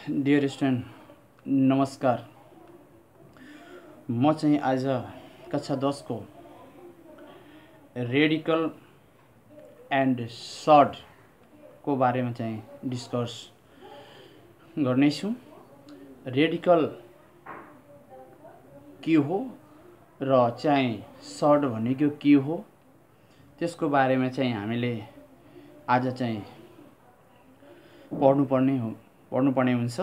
Dear student नमस्कार। म चाहिँ आज कक्षा 10 को रेडिकल एन्ड सर्ट को बारेमा चाहिँ डिस्कस गर्नेछु। रेडिकल के हो र चाहिँ सर्ट भनेको के हो त्यसको बारेमा चाहिँ हामीले आज चाहिँ पढ्नुपर्ने हुन्छ।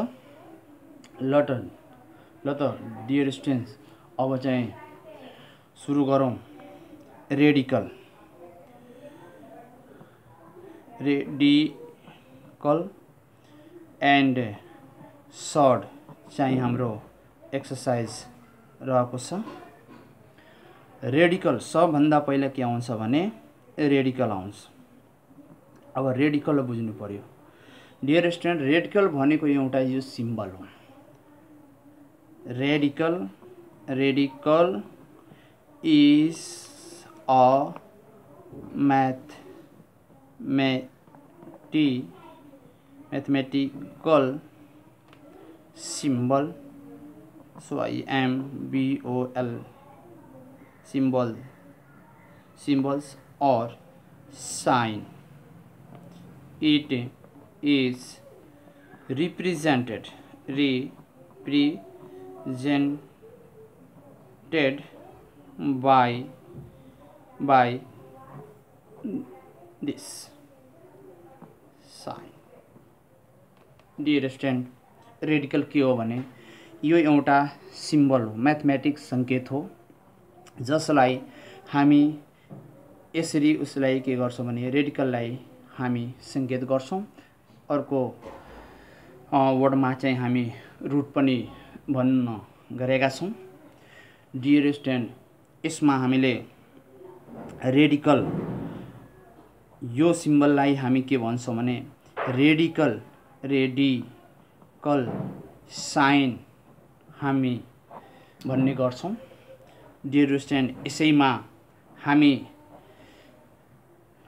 ल त डियर स्टुडेन्ट्स, अब चाहिँ सुरु गरौँ। रेडिकल एन्ड सर्ट चाहिँ हाम्रो एक्सर्साइज रहेको छ। रेडिकल सबभन्दा पहिला के आउँछ भने रेडिकल आउँछ। अब रेडिकल बुझ्नु पर्यो। डियर स्टुडेन्ट, रेडिकल भनेको एउटा यो सिम्बल हो। Radical is a mathematical symbol. So symbol, symbols or sign. It is represented by this sign. Dear student, radical के हो भने यो एउटा सिम्बल हो, म्याथमेटिक्स सङ्केत हो, जसलाई हामी यसरी उसलाई के गर्छौँ भने रेडिकललाई हामी सङ्केत गर्छौँ। अर्को वर्डमा चाहिँ हामी रुट पनि भन्न गरेका छौँ। डियर स्टुडेन्ट, यसमा हामीले रेडिकल यो सिम्बललाई हामी के भन्छौँ भने रेडिकल साइन हामी भन्ने गर्छौँ। डियर स्टुडेन्ट, यसैमा हामी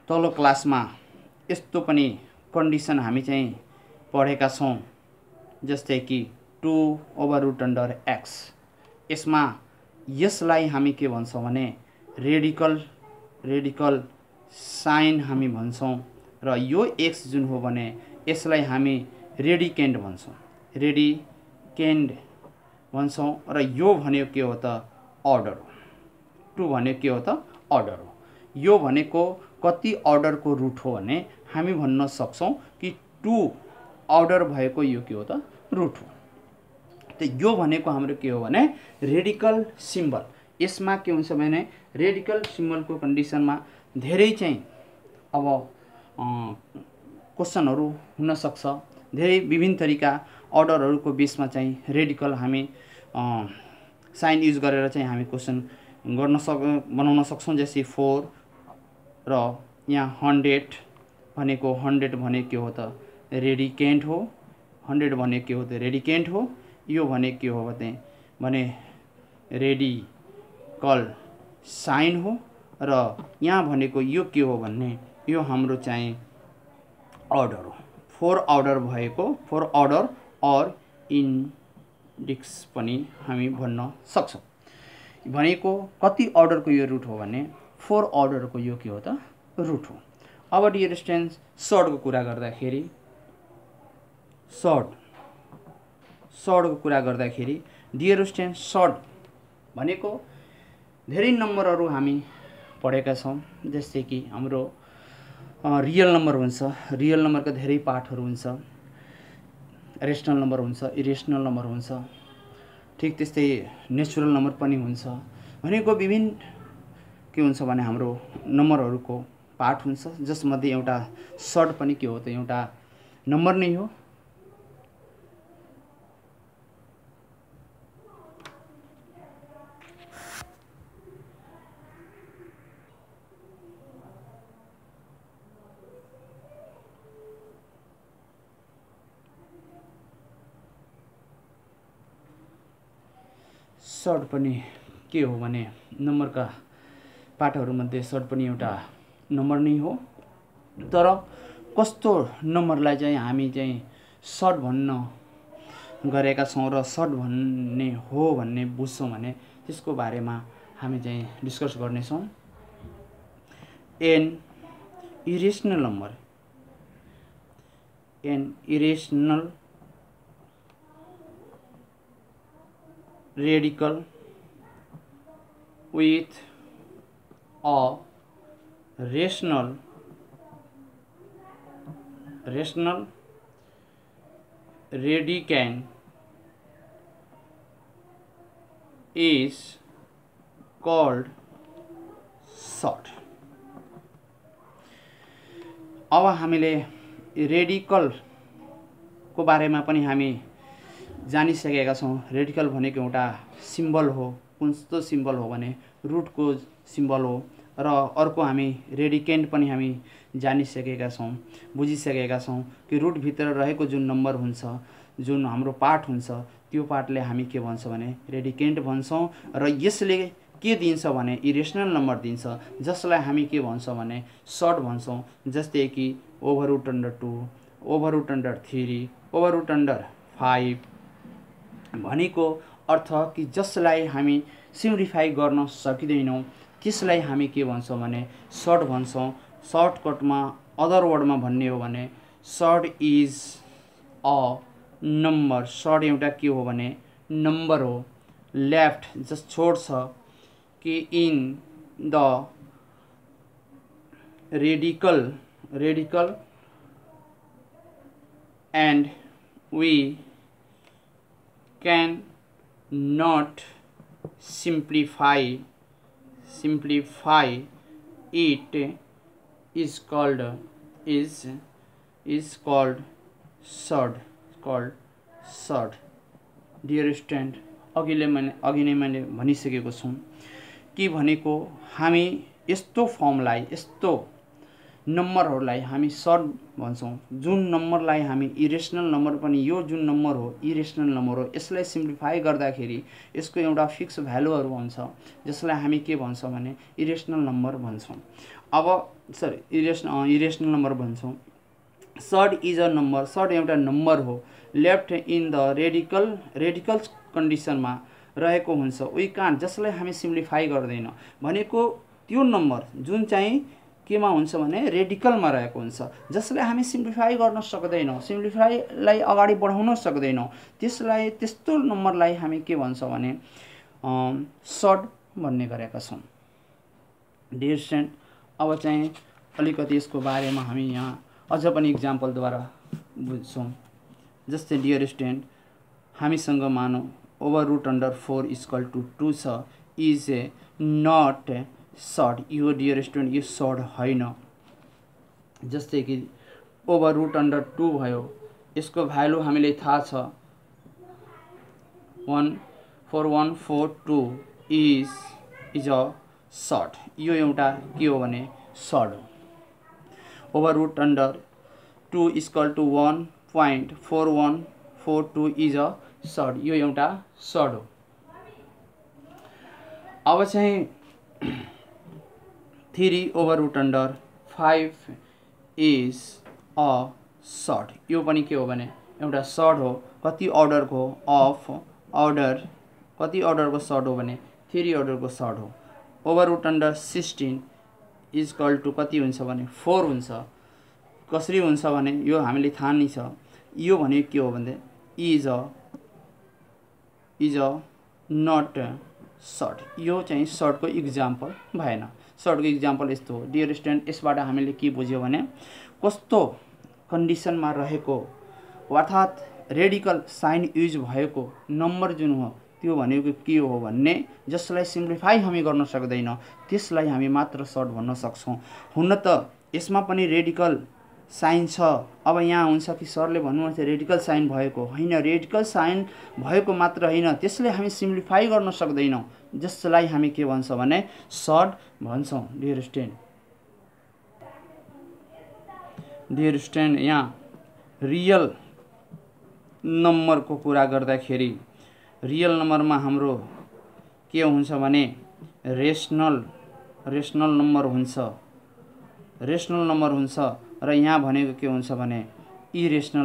तल्लो क्लासमा यस्तो पनि कन्डिसन हामी चाहिँ पढेका छौँ, जस्तै कि 2/√x। यसमा यसलाई हामी के भन्छौँ भने रेडिकल साइन हामी भन्छौँ र यो x जुन हो भने यसलाई हामी रेडिकेन्ड भन्छौँ र यो भनेको के हो त अर्डर हो। 2 भनेको के हो त अर्डर हो। यो भनेको कति अर्डरको रुट हो भने हामी भन्न सक्छौँ कि 2 अर्डर भएको यो के हो त रुट हो। त यो भनेको हाम्रो के हो भने रेडिकल सिम्बल। यसमा के हुन्छ भने रेडिकल सिम्बलको कन्डिसनमा धेरै चाहिँ अब क्वेसनहरू हुन सक्छ। धेरै विभिन्न तरिका अर्डरहरूको बेसमा चाहिँ रेडिकल हामी साइन युज गरेर चाहिँ हामी क्वेसन बनाउन सक्छौँ। जस्तै 4 र यहाँ 100 भनेको 100 भनेको के हो त रेडिकेन्ट हो। 100 भनेको के हो त रेडिकेन्ट हो। यो भनेको के हो भने रेडिकल साइन हो र यहाँ भनेको यो के हो भन्ने यो हाम्रो चाहिँ अर्डर हो। 4 अर्डर भएको 4 अर्डर और इन्डेक्स पनि हामी भन्न सक्छौँ। भनेको कति अर्डरको यो रुट हो भने 4 अर्डरको यो के हो त रुट हो। अब डियर स्टुडेन्ट्स, सर्टको कुरा गर्दाखेरि डियर स्टुडेन्ट, सर्ट भनेको धेरै नम्बरहरू हामी पढेका छौँ। जस्तै कि हाम्रो रियल नम्बर हुन्छ, रियल नम्बरका धेरै पार्टहरू हुन्छ। रेसनल नम्बर हुन्छ, इरेसनल नम्बर हुन्छ, ठिक त्यस्तै नेचुरल नम्बर पनि हुन्छ। भनेको विभिन्न के हुन्छ भने हाम्रो नम्बरहरूको पार्ट हुन्छ, जसमध्ये एउटा सर्ट पनि के हो त एउटा नम्बर नै हो। सर्ट पनि के हो भने नम्बरका पार्टहरूमध्ये सर्ट पनि एउटा नम्बर नै हो। तर कस्तो नम्बरलाई चाहिँ हामी चाहिँ सर्ट भन्न गरेका छौँ र सर्ट भन्ने हो भन्ने बुझ्छौँ भने त्यसको बारेमा हामी चाहिँ डिस्कस गर्नेछौँ। An irrational number, an irrational radical with a rational radicand is called short। अब हामीले रेडिकल को बारेमा पनि हामी जानिसकेका छौँ। रेडिकल भनेको एउटा सिम्बल हो। कस्तो सिम्बल हो भने रुटको सिम्बल हो। र अर्को हामी रेडिकेन्ड पनि हामी जानिसकेका छौँ, बुझिसकेका छौँ कि रुटभित्र रहेको जुन नम्बर हुन्छ, जुन हाम्रो पार्ट हुन्छ, त्यो पार्टले हामी के भन्छ भने रेडिकेन्ड भन्छौँ। र यसले के दिन्छ भने इरेसनल नम्बर दिन्छ, जसलाई हामी के भन्छौँ भने सर्ट भन्छौँ। जस्तै कि over root under 2, over root under 3, over root under 5 भनेको अर्थ कि जसलाई हामी सिम्प्लिफाई गर्न सकिँदैनौँ त्यसलाई हामी के भन्छौँ भने सर्ट भन्छौँ। सर्टकटमा अदर वर्डमा भन्ने हो भने surd is a number. Surd एउटा के हो भने नम्बर हो। लेफ्ट जस्ट छोड्छ कि in the radical and we can not simplify it is called short। Dear student, अघि नै मैले भनिसकेको छु कि भनेको हामी यस्तो फर्मलाई, यस्तो नम्बरहरूलाई हामी सर्ट भन्छौँ। जुन नम्बरलाई हामी इरेसनल नम्बर पनि, यो जुन नम्बर हो इरेसनल नम्बर हो, यसलाई सिम्प्लिफाई गर्दाखेरि यसको एउटा फिक्स भ्यालुहरू हुन्छ, जसलाई हामी के भन्छौँ भने इरेसनल नम्बर भन्छौँ। अब इरेसनल नम्बर भन्छौँ। Surd is a number. Surd एउटा नम्बर हो। लेफ्ट इन द रेडिकल कन्डिसनमा रहेको हुन्छ। वी कान्ट, जसलाई हामी सिम्प्लिफाई गर्दैन भनेको त्यो नम्बर जुन चाहिँ केमा हुन्छ भने रेडिकलमा रहेको हुन्छ, जसलाई हामी सिम्प्लिफाई गर्न सक्दैनौँ, सिम्प्लिफाईलाई अगाडि बढाउन सक्दैनौँ, त्यसलाई, त्यस्तो नम्बरलाई हामी के भन्छौँ भने सर्ट भन्ने गरेका छौँ। डियर स्टुडेन्ट, अब चाहिँ अलिकति यसको बारेमा हामी यहाँ अझ पनि इक्जाम्पलद्वारा बुझ्छौँ। जस्तै डियर स्टुडेन्ट, हामीसँग मानौँ over root under 4 equal to 2 छ, इज ए नट सर्ट। यो डियर स्टुडेन्ट यो सर्ट होइन। जस्तै कि ओभर रुट अन्डर 2 भयो, यसको भ्यालु हामीले थाहा छ 14142 इज अ सर्ट। यो एउटा के हो भने सर्ट हो। Over root under 2 equal to 1.4142 is a surd. यो एउटा सर्ट हो। अब चाहिँ 3 over root under 5 is a surd. यो पनि के हो भने एउटा सर्ट हो। कति अर्डरको कति अर्डरको सर्ट हो भने 3 अर्डरको सर्ट हो। Over root under 16 equal to कति हुन्छ भने 4 हुन्छ। कसरी हुन्छ भने यो हामीले थाहा नै छ। यो भने के हो भने इज अ नट सर्ट। यो चाहिँ सर्टको इक्जाम्पल भएन। सर्टको इक्जाम्पल यस्तो हो। डियर स्टुडेन्ट, यसबाट हामीले के बुझ्यो भने कस्तो कन्डिसनमा रहेको, अर्थात् रेडिकल साइन युज भएको नम्बर जुन हो त्यो भनेको के हो भन्ने, जसलाई सिम्प्लिफाई हामी गर्न सक्दैन त्यसलाई हामी मात्र सर्ट भन्न सक्छौँ। हुन त यसमा पनि रेडिकल साइन छ। अब यहाँ हुन्छ कि सरले भन्नुहुन्छ रेडिकल साइन भएको होइन। रेडिकल साइन भएको मात्र होइन, त्यसले हामी सिम्प्लिफाई गर्न सक्दैनौँ, जसलाई हामी के भन्छ भने सर्ट भन्छौँ। डियर स्टुडेन्ट, यहाँ रियल नम्बरको कुरा गर्दाखेरि रियल नम्बरमा हाम्रो के हुन्छ भने रेसनल नम्बर हुन्छ। रेसनल नम्बर हुन्छ र यहाँ भनेको के हुन्छ भने इरेसनल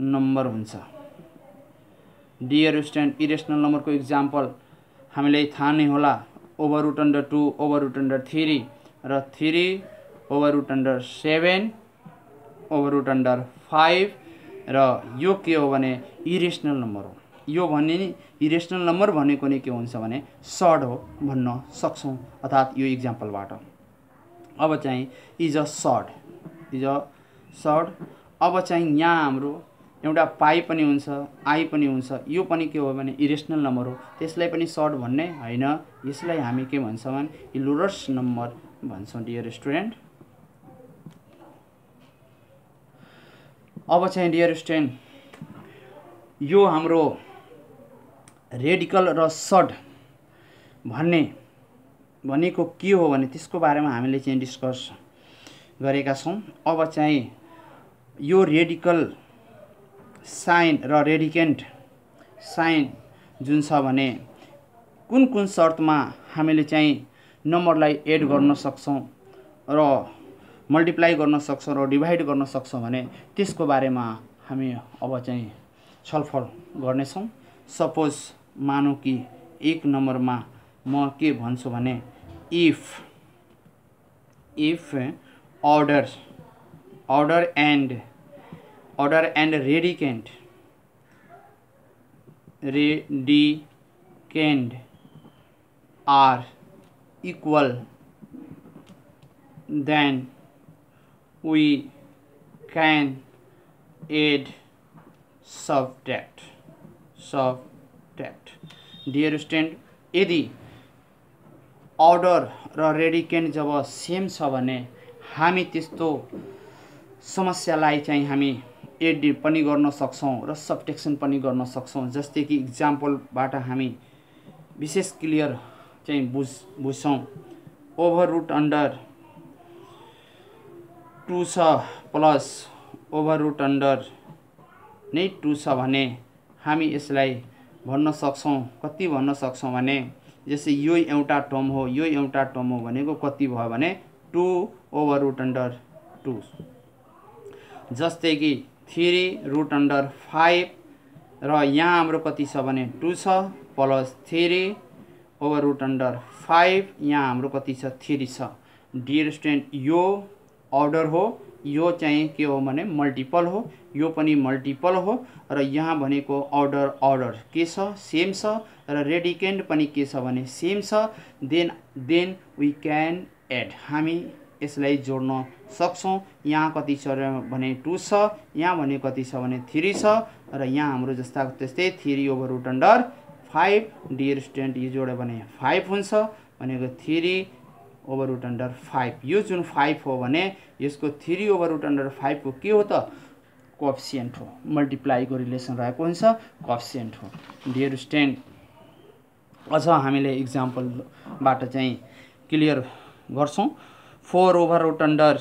नम्बर हुन्छ। डियर स्टुडेन्ट, इरेसनल नम्बरको इक्जाम्पल हामीलाई थाहा नै होला, over root under 2, over root under 3 र 3 over root under 7, over root under 5 र यो के हो भने इरेसनल नम्बर हो। यो भन्ने नि इरेसनल नम्बर भनेको नै के हुन्छ भने सर्ड हो भन्न सक्छौँ, अर्थात् यो इक्जाम्पलबाट। अब चाहिँ इज अ सर्ड। अब चाहिँ यहाँ हाम्रो एउटा पाई पनि हुन्छ, आई पनि हुन्छ, यो पनि के हो भने इरेसनल नम्बर हो, त्यसलाई पनि सर्ड भन्ने होइन, यसलाई हामी के भन्छौँ भने इलोरस नम्बर भन्छौँ डियर स्टुडेन्ट। अब चाहिँ डियर स्टुडेन्ट, यो हाम्रो रेडिकल र सर्ड भनेको के हो भने त्यसको बारेमा हामीले चाहिँ डिस्कस गरेका छौँ। अब चाहिँ यो रेडिकल साइन र रेडिकेन्ट साइन जुन छ भने कुन कुन शर्तमा हामीले चाहिँ नम्बरलाई एड गर्न सक्छौँ र मल्टिप्लाई गर्न सक्छौँ र डिभाइड गर्न सक्छौँ भने त्यसको बारेमा हामी अब चाहिँ छलफल गर्नेछौँ। सपोज मानौँ कि एक नम्बरमा म के भन्छु भने if order and radicand are equal, then we can add subtract. Dear student, यदि अर्डर र रेडिकेन्ड जब सेम छ भने हामी त्यस्तो समस्यालाई चाहिँ हामी एड पनि गर्न सक्छौँ र सब्ट्रेक्सन पनि गर्न सक्छौँ। जस्तै कि इक्जाम्पलबाट हामी विशेष क्लियर चाहिँ बुझ्छौँ। ओभर रुट अन्डर 2 छ प्लस ओभर रुट अन्डर नै 2 छ भने हामी यसलाई भन्न सक्छौँ, कति भन्न सक्छौँ भने जस्तै यो एउटा टर्म हो, यो एउटा टर्म हो भनेको कति भयो भने 2 ओभर रुट अन्डर 2। जस्तै कि 3 रुट अन्डर 5 र यहाँ हाम्रो कति छ भने 2 छ प्लस 3 ओभर रुट अन्डर 5, यहाँ हाम्रो कति छ 3 छ। डियर स्टुडेन्ट, यो अर्डर हो, यो चाहिँ के हो भने मल्टिपल हो, यो पनि मल्टिपल हो र यहाँ भनेको अर्डर के छ सेम छ र रेडिकेन्ड पनि के छ भने सेम छ। देन वी क्यान एड, हामी यसलाई जोड्न सक्छौँ। यहाँ कति छ भने 2 छ, यहाँ भने कति छ भने 3 छ र यहाँ हाम्रो जस्ता त्यस्तै 3 over root under 5। Dear student, यो जोड्यो भने 5 हुन्छ भनेको 3 ओभर रुट अन्डर 5। यो जुन 5 हो भने यसको 3 ओभर रुट अन्डर 5 को के हो त कोएफिसिएन्ट हो, मल्टिप्लाईको रिलेसन रहेको हुन्छ, कोएफिसिएन्ट हो। डियर स्टुडेन्ट, अझ हामीले इक्जाम्पलबाट चाहिँ क्लियर गर्छौँ। 4 ओभर रुट अन्डर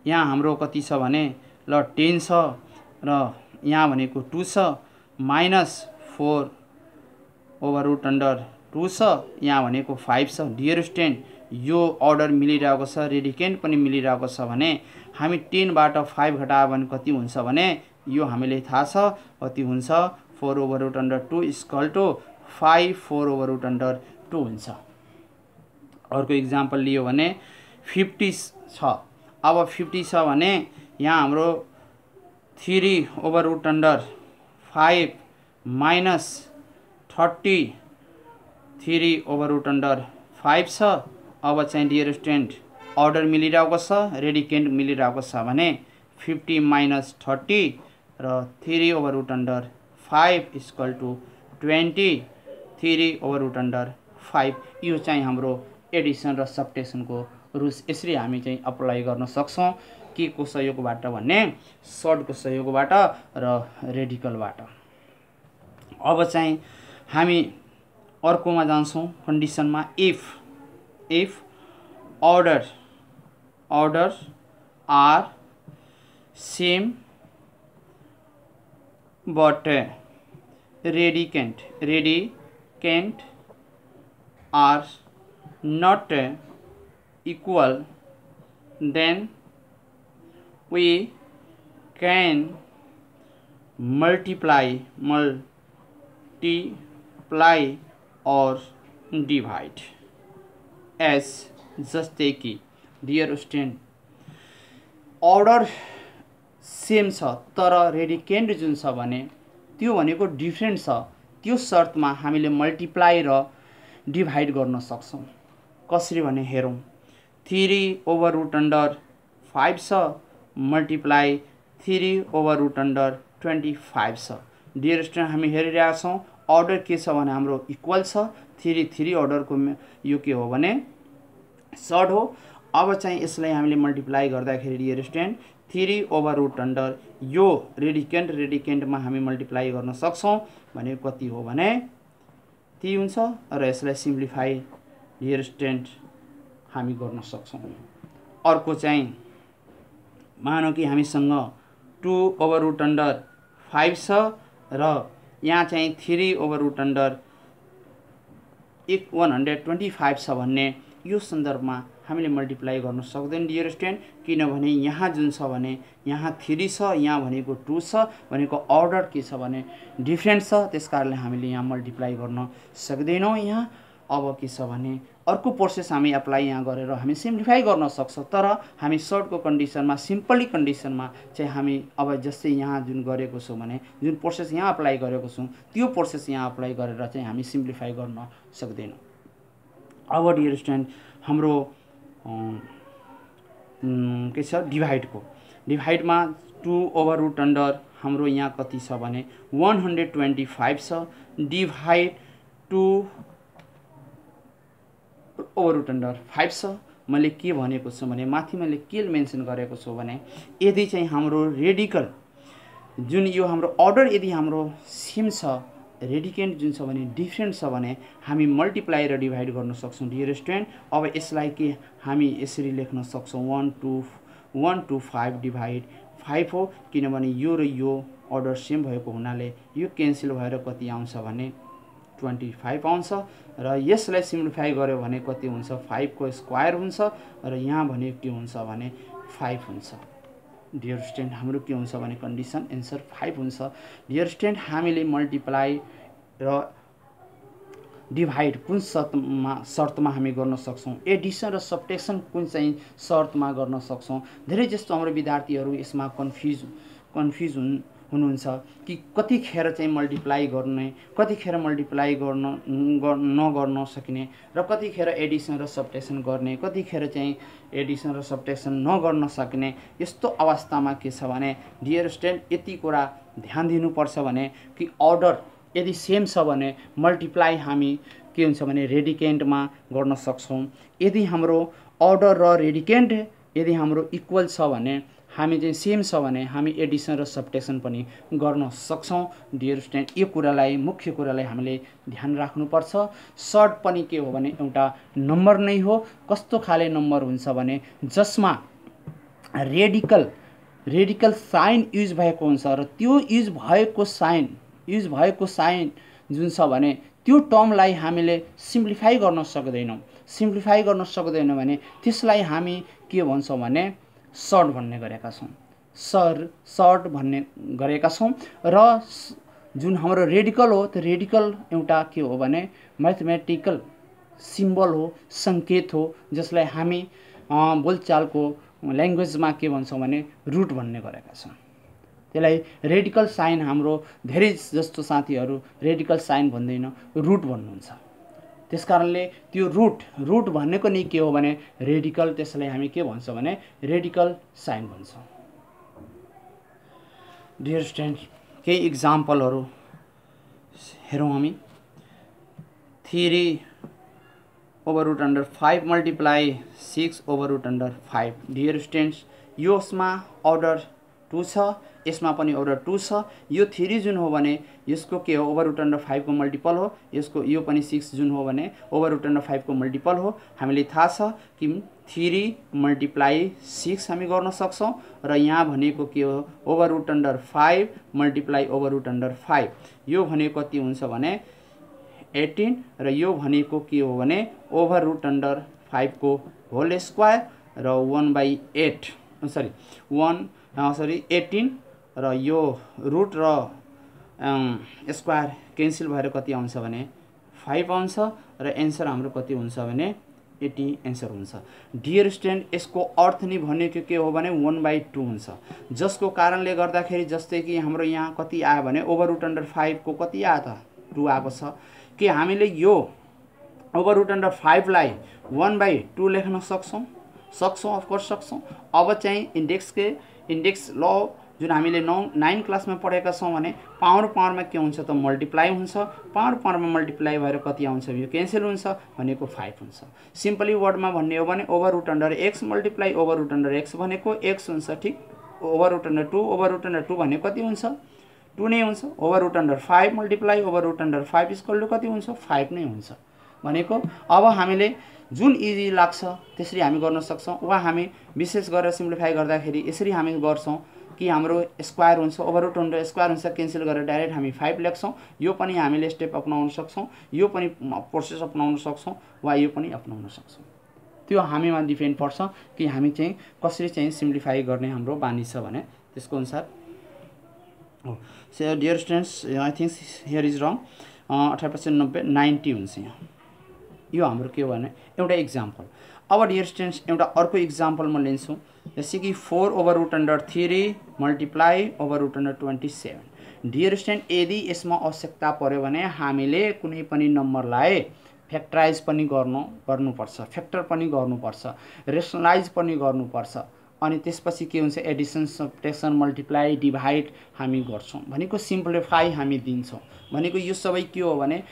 यहाँ हाम्रो कति छ भने ल 10 छ र यहाँ भनेको 2 छ माइनस 4 ओभर रुट अन्डर 2 छ, यहाँ भनेको 5 छ। डियर स्टुडेन्ट, यो अर्डर मिलिरहेको छ, रेडिकेन्ड पनि मिलिरहेको छ भने हामी 10 बाट 5 घटायो भने कति हुन्छ भने यो हामीले थाहा छ कति हुन्छ 4 over root under 2 equal to 5 4 over root under 2 हुन्छ। अर्को इक्जाम्पल लियो भने 50 छ। अब 50 छ भने यहाँ हाम्रो 3 over root under 5 minus 30 3 over root under 5 छ। अब चाहिँ डियर स्टुडेन्ट, अर्डर मिलिरहेको छ, रेडिकेन्ड मिलिरहेको छ भने 50 माइनस 30 र 3 over root under 5 equal to 20 3 over root under 5। यो चाहिँ हाम्रो एडिसन र सब्ट्रेक्सनको रुल्स यसरी हामी चाहिँ अप्लाई गर्न सक्छौँ। के को सहयोगबाट भने सर्टको सहयोगबाट र रेडिकलबाट। अब चाहिँ हामी अर्कोमा जान्छौँ कन्डिसनमा। If order are same but radicand are not equal, then we can multiply और डिभाइड एज, जस्तै कि डियर स्टुडेन्ट अर्डर सेम छ तर रेडिकेन्ड जुन छ भने त्यो भनेको डिफ्रेन्ट छ। त्यो शर्तमा हामीले मल्टिप्लाई र डिभाइड गर्न सक्छौँ। कसरी भने हेरौँ। 3/√5 छ मल्टिप्लाई 3/√25 छ। डियर स्टुडेन्ट हामी हेरिरहेका छौँ अर्डर के छ भने हाम्रो इक्वल छ। 3 अर्डरको यो के हो भने सर्ट हो। अब चाहिँ यसलाई हामीले मल्टिप्लाई गर्दाखेरि डियर स्टुडेन्ट 3/√, यो रेडिकेन्डमा हामी मल्टिप्लाई गर्न सक्छौँ भने कति हो भने 3 हुन्छ र यसलाई सिम्प्लिफाई डियर स्टुडेन्ट हामी गर्न सक्छौँ। अर्को चाहिँ मानौँ कि हामीसँग 2/√5 छ र यहाँ चाहिँ 3/125 छ भन्ने यो सन्दर्भमा हामीले मल्टिप्लाई गर्न सक्दैन डियर स्टुडेन्ट, किनभने यहाँ जुन छ भने यहाँ 3 छ, यहाँ भनेको 2 छ, भनेको अर्डर के छ भने डिफ्रेन्ट छ। त्यसकारणले हामीले यहाँ मल्टिप्लाई गर्न सक्दैनौँ। यहाँ अब के छ भने अर्को प्रोसेस हामी एप्लाई यहाँ गरेर हामी सिम्प्लिफाई गर्न सक्छौँ। तर हामी सर्टको कन्डिसनमा सिम्पली कन्डिसनमा चाहिँ हामी अब जस्तै यहाँ जुन गरेको छौँ भने जुन प्रोसेस यहाँ अप्लाई गरेको छौँ त्यो प्रोसेस यहाँ अप्लाई गरेर चाहिँ हामी सिम्प्लिफाई गर्न सक्दैनौँ। अब डियर स्टुडेन्ट हाम्रो के छ डिभाइडमा 2/√, हाम्रो यहाँ कति छ भने 125 छ डिभाइड 2/√5 छ। मैले के भनेको छु भने माथि मैले के मेन्सन गरेको छु भने यदि चाहिँ हाम्रो रेडिकल जुन यो हाम्रो अर्डर यदि हाम्रो सेम छ, रेडिकेन्ड जुन छ भने डिफ्रेन्ट छ भने हामी मल्टिप्लाई र डिभाइड गर्न सक्छौँ डियर स्टुडेन्ट। अब यसलाई के हामी यसरी लेख्न सक्छौँ 125 डिभाइड 5 हो, किनभने यो र यो अर्डर सेम भएको हुनाले यो क्यान्सल भएर कति आउँछ भने 25 आउँछ र यसलाई सिम्प्लिफाई गर्यो भने कति हुन्छ 5 को स्क्वायर हुन्छ र यहाँ भने के हुन्छ भने 5 हुन्छ। डियर स्टुडेन्ट हाम्रो के हुन्छ भने कन्डिसन एन्सर 5 हुन्छ। डियर स्टुडेन्ट हामीले मल्टिप्लाई र डिभाइड कुन शर्तमा हामी गर्न सक्छौँ, एडिसन र सब्ट्रेक्सन कुन चाहिँ शर्तमा गर्न सक्छौँ। धेरै जस्तो हाम्रो विद्यार्थीहरू यसमा कन्फ्युज हुनुहुन्छ कि कतिखेर चाहिँ मल्टिप्लाई गर्ने, कतिखेर मल्टिप्लाई नगर्न सकिने र कतिखेर एडिसन र सब्ट्रेक्सन गर्ने, कतिखेर चाहिँ एडिसन र सब्ट्रेक्सन नगर्न सकिने। यस्तो अवस्थामा के छ भने डियर स्टुडेन्ट यति कुरा ध्यान दिनुपर्छ भने कि अर्डर यदि सेम छ भने मल्टिप्लाई हामी के हुन्छ भने रेडिकेन्डमा गर्न सक्छौँ। यदि हाम्रो अर्डर र रेडिकेन्ड यदि हाम्रो इक्वल छ भने हामी चाहिँ सेम छ भने हामी एडिसन र सब्ट्रेक्सन पनि गर्न सक्छौँ। डियर स्टुडेन्ट यो कुरालाई मुख्य कुरालाई हामीले ध्यान राख्नुपर्छ। सर्ट पनि के हो भने एउटा नम्बर नै हो। कस्तो खाले नम्बर हुन्छ भने जसमा रेडिकल साइन युज भएको हुन्छ र त्यो युज भएको साइन जुन छ भने त्यो टर्मलाई हामीले सिम्प्लिफाई गर्न सक्दैनौँ भने त्यसलाई हामी के भन्छौँ भने सर्ट भन्ने गरेका छौँ। र जुन हाम्रो रेडिकल हो त्यो रेडिकल एउटा के हो भने म्याथमेटिकल सिम्बल हो, सङ्केत हो, जसलाई हामी बोलचालको ल्याङ्ग्वेजमा के भन्छौँ भने रुट भन्ने गरेका छौँ। त्यसलाई रेडिकल साइन हाम्रो धेरै जस्तो साथीहरू रेडिकल साइन भन्दैन रुट भन्नुहुन्छ। त्यसकारणले त्यो रुट भनेको नि के हो भने रेडिकल, त्यसलाई हामी के भन्छौँ भने रेडिकल साइन भन्छौँ। डियर स्टुडेन्ट केही इक्जाम्पलहरू हेरौँ हामी। 3/√5 मल्टिप्लाई 6/√5। डियर स्टुडेन्ट्स यसमा अर्डर 2 छ, यसमा पनि अर्डर 2 छ। यो 3 जुन हो भने यसको के हो ओभर√5 को मल्टिपल हो, यो पनि 6 जुन हो भने ओभर√5 को मल्टिपल हो। हामीले थाहा छ कि 3 मल्टिप्लाई 6 हामी गर्न सक्छौँ र यहाँ भनेको के हो ओभर√5 मल्टिप्लाई ओभर√5। यो भनेको कति हुन्छ भने 18 र यो भनेको के हो भने ओभर√5 को होल स्क्वायर र 18 र यो रुट र स्क्वायर क्यान्सल भएर कति आउँछ भने 5 आउँछ र एन्सर हाम्रो कति हुन्छ भने 80 एन्सर हुन्छ। डियर स्टुडेन्ट यसको अर्थ नि भनेको के हो भने 1/2 हुन्छ, जसको कारणले गर्दाखेरि जस्तै कि हाम्रो यहाँ कति आयो भने ओभर रुट अन्डर 5 को कति आयो त 2 आएको छ कि हामीले यो ओभर रुट अन्डर 5 लाई 1/2 लेख्न सक्छौँ अफकोर्स सक्छौँ। अब चाहिँ इन्डेक्स ल जुन हामीले 9 क्लासमा पढेका छौँ भने पावरमा के हुन्छ त मल्टिप्लाई हुन्छ, पावरमा मल्टिप्लाई भएर कति आउँछ यो क्यान्सल हुन्छ भनेको 5 हुन्छ। सिम्पली वर्डमा भन्ने हो भने over root under x multiply over root under x भनेको x हुन्छ, ठिक। ओभर रुट अन्डर 2 भनेको कति हुन्छ 2 नै हुन्छ। Over root under 5 multiply over root under 5 equal to कति हुन्छ 5 नै हुन्छ भनेको। अब हामीले जुन इजी लाग्छ त्यसरी हामी गर्न सक्छौँ, वा हामी विशेष गरेर सिम्प्लिफाई गर्दाखेरि यसरी हामी गर्छौँ कि हाम्रो स्क्वायर हुन्छ ओभर रुट अन्डर स्क्वायर हुन्छ, क्यान्सल गरेर डाइरेक्ट हामी 5 लेख्छौँ। यो पनि हामीले स्टेप अपनाउन सक्छौँ, यो पनि प्रोसेस अपनाउन सक्छौँ, वा यो पनि अपनाउन सक्छौँ। त्यो हामीमा डिपेन्ड पर्छ कि हामी चाहिँ कसरी चाहिँ सिम्प्लिफाई गर्ने हाम्रो बानी छ भने त्यसको अनुसार हो। So dear students I think here is wrong 18% 90 90 हुन्छ यहाँ। यो हाम्रो के हो भने एउटा इक्जाम्पल। अब डियर स्टुडेन्ट्स एउटा अर्को इक्जाम्पल म लिन्छु, जस्तै कि 4 over root under 3 multiply over root under 27। Dear student यदि यसमा आवश्यकता पर्यो भने हामीले कुनै पनि नम्बरलाई फ्याक्टराइज पनि गर्नुपर्छ, फ्याक्टर पनि गर्नुपर्छ, रेसनलाइज पनि गर्नुपर्छ, अनि त्यसपछि के हुन्छ एडिसन सब्ट्रेक्सन मल्टिप्लाई डिभाइड हामी गर्छौँ भनेको सिम्प्लिफाई हामी दिन्छौँ भनेको। यो सबै के हो भने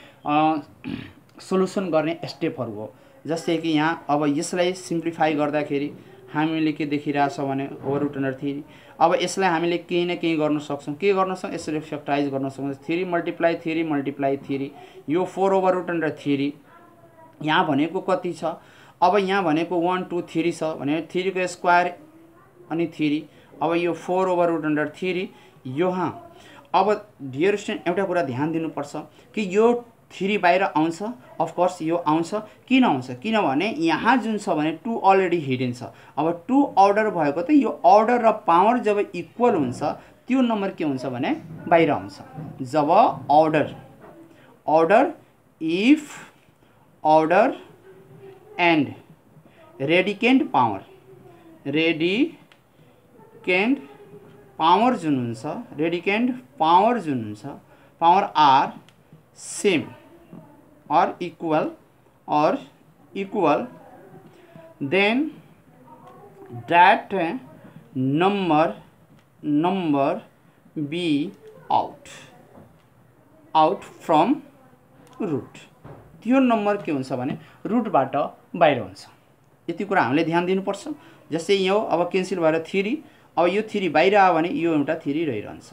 सोल्युसन गर्ने स्टेपहरू हो। जस्तै कि यहाँ अब यसलाई सिम्प्लिफाई गर्दाखेरि हामीले के देखिरहेछौँ भने ओभर रुट अन्डर 3। अब यसलाई हामीले केही न केही गर्न सक्छौँ, के गर्न सक्छौँ यसरी फ्याक्टराइज गर्न सक्छौँ। 3 मल्टिप्लाई 3 यो 4 ओभर रुट अन्डर 3 यहाँ भनेको कति छ, अब यहाँ भनेको 1 2 3 छ भने 3 को स्क्वायर अनि 3, अब यो 4 ओभर रुट अन्डर 3 यो। अब डियर स्टुडेन्ट एउटा कुरा ध्यान दिनुपर्छ कि यो 3 बाहिर आउँछ, अफकोर्स यो आउँछ, किन आउँछ किनभने यहाँ जुन छ भने 2 अलरेडी हिडन छ। अब 2 अर्डर भएको त यो अर्डर र पावर जब इक्वल हुन्छ त्यो नम्बर के हुन्छ भने बाहिर आउँछ। जब order if order and radicand power जुन हुन्छ power are same or equal then that number be out from root। त्यो नम्बर के हुन्छ भने रुटबाट बाहिर हुन्छ। यति कुरा हामीले ध्यान दिनुपर्छ। जस्तै यो अब क्यान्सल भएर 3, अब यो 3 बाहिर आयो भने यो एउटा 3 रहिरहन्छ।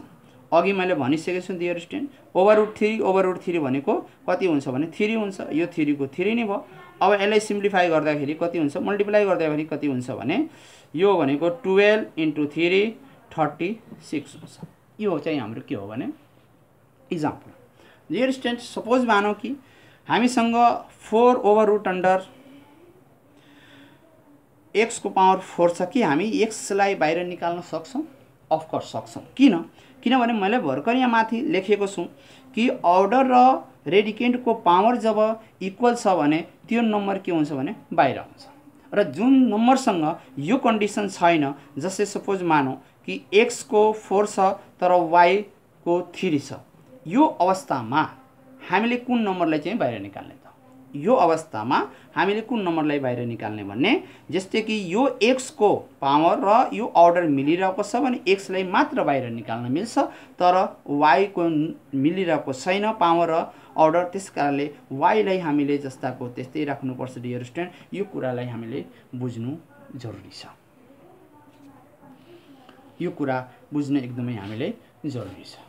अघि मैले भनिसकेको छु डियर स्टुडेन्ट ओभर रुट 3 भनेको कति हुन्छ भने 3 हुन्छ, यो 3 को 3 नै भयो। अब यसलाई सिम्प्लिफाई गर्दाखेरि कति हुन्छ मल्टिप्लाई गर्दाखेरि कति हुन्छ भने यो भनेको 12 × 3 36 हुन्छ। यो चाहिँ हाम्रो के हो भने इक्जाम्पल। डियर स्टुडेन्ट सपोज मानौँ कि हामीसँग 4 ओभर रुट अन्डर x को पावर 4 छ कि हामी x लाई बाहिर निकाल्न सक्छौँ, अफकोर्स सक्छौँ। किनभने मैले भर्खर यहाँ माथि लेखेको छु कि अर्डर र रेडिकेन्ड को पावर जब इक्वल छ भने त्यो नम्बर के हुन्छ भने बाहिर आउँछ। र जुन नम्बरसँग यो कन्डिसन छैन, जस्तै सपोज मानौँ कि x को 4 छ तर y को 3 छ, यो अवस्थामा हामीले कुन नम्बरलाई चाहिँ बाहिर निकाल्ने त? यो अवस्थामा हामीले कुन नम्बरलाई बाहिर निकाल्ने भन्ने, जस्तै कि यो x को पावर र यो अर्डर मिलिरहेको छ भने x लाई मात्र बाहिर निकाल्न मिल्छ, तर y को मिलिरहेको छैन पावर र अर्डर, त्यसकारणले y लाई हामीले जस्ताको त्यस्तै राख्नुपर्छ। डियर स्टुडेन्ट यो कुरालाई हामीले बुझ्नु जरुरी छ, यो कुरा बुझ्नु एकदमै हामीले जरुरी छ।